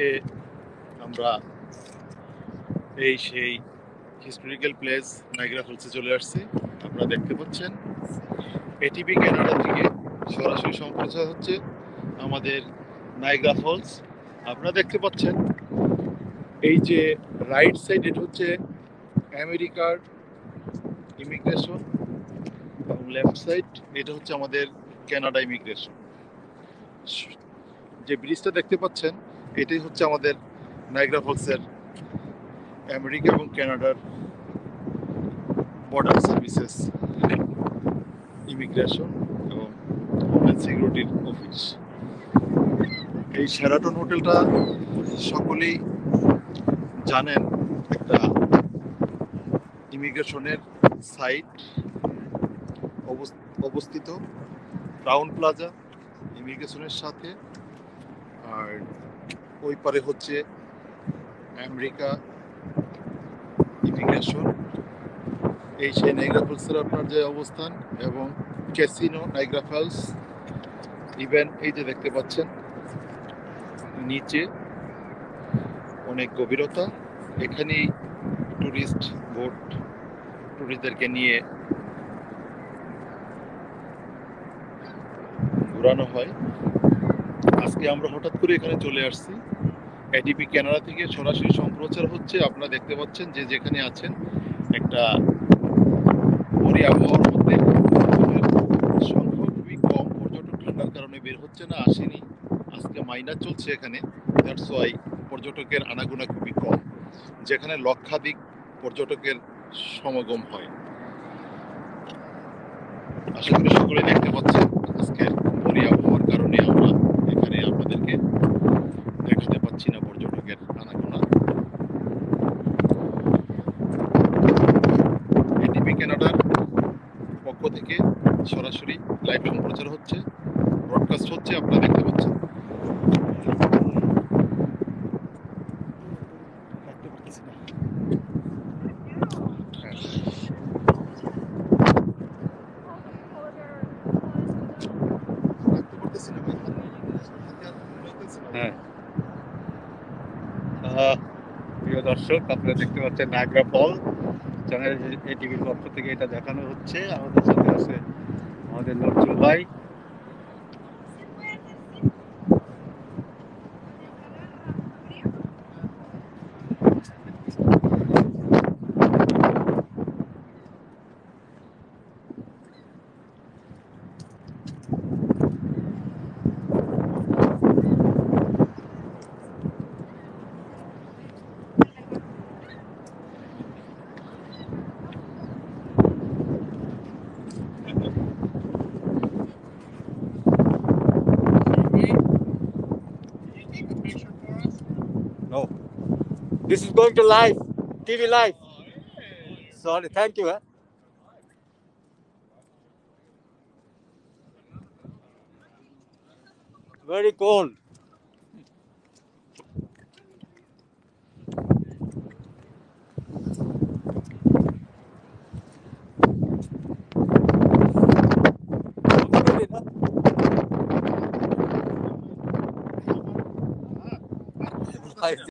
আজকে আমরা এই সেই হিস্টোরিক্যাল প্লেস নায়াগ্রা ফলসে চলে আসছি। আপনারা দেখতে পাচ্ছেন এটিভি কানাডা থেকে সরাসরি সম্প্রচার হচ্ছে আমাদের নায়াগ্রা ফলস। আপনারা দেখতে পাচ্ছেন এই যে রাইট সাইড, এটা হচ্ছে আমেরিকার ইমিগ্রেশন, এবং লেফট সাইড এটা হচ্ছে আমাদের কানাডা ইমিগ্রেশন। যে ব্রিজটা দেখতে পাচ্ছেন এটাই হচ্ছে আমাদের নায়াগ্রা ফলসের আমেরিকা এবং কানাডার বর্ডার সার্ভিসেস ইমিগ্রেশন এবং হোমল্যান্ড সিকিউরিটির অফিস। এই শেরাটন হোটেলটা সকলেই জানেন, একটা ইমিগ্রেশনের সাইট অবস্থিত ক্রাউন প্লাজা ইমিগ্রেশনের সাথে, আর ওই পারে হচ্ছে আমেরিকা ইমিগ্রেশন। এই সেই নায়াগ্রা ফলসের আপনার যে অবস্থান, এবং ক্যাসিনো নায়াগ্রা ফলস। ইভেন এই যে দেখতে পাচ্ছেন নিচে অনেক গভীরতা, এখানেই টুরিস্ট বোট টুরিস্টদেরকে নিয়ে ঘোরানো হয়। আজকে আমরা হঠাৎ করে এখানে চলে আসছি। এটিভি কানাডা থেকে সরাসরি সম্প্রচার হচ্ছে। আপনারা দেখতে পাচ্ছেন যে যেখানে আছেন একটা পরি আবহাওয়ার মধ্যে। সংখ্যা খুবই কম, পর্যটক ঠান্ডার কারণে বের হচ্ছে না, আসেনি। আজকে মাইনাস চলছে এখানে, দ্যাটস ওয়াই পর্যটকের আনাগোনা খুবই কম, যেখানে লক্ষাধিক পর্যটকের সমাগম হয়। আশা করি সকলে দেখতে পাচ্ছেন আজকের পরি আবহাওয়ার কারণে আমরা এখানে আপনাদেরকে দেখাতে পাচ্ছি না পর্যটকের আনাগোনা। এটিভি কানাডার পক্ষ থেকে সরাসরি লাইভ সম্প্রচার হচ্ছে, ব্রডকাস্ট হচ্ছে, আপনারা দেখতে পাচ্ছেন। হ্যাঁ, প্রিয় দর্শক, আপনারা দেখতে পাচ্ছেন নায়াগ্রা ফল চ্যানেল এটিভির পক্ষ থেকে এটা দেখানো হচ্ছে। আমাদের সাথে আছে আমাদের নজরুল ভাই। No, this is going to live, TV live. Sorry, thank you. Very cold.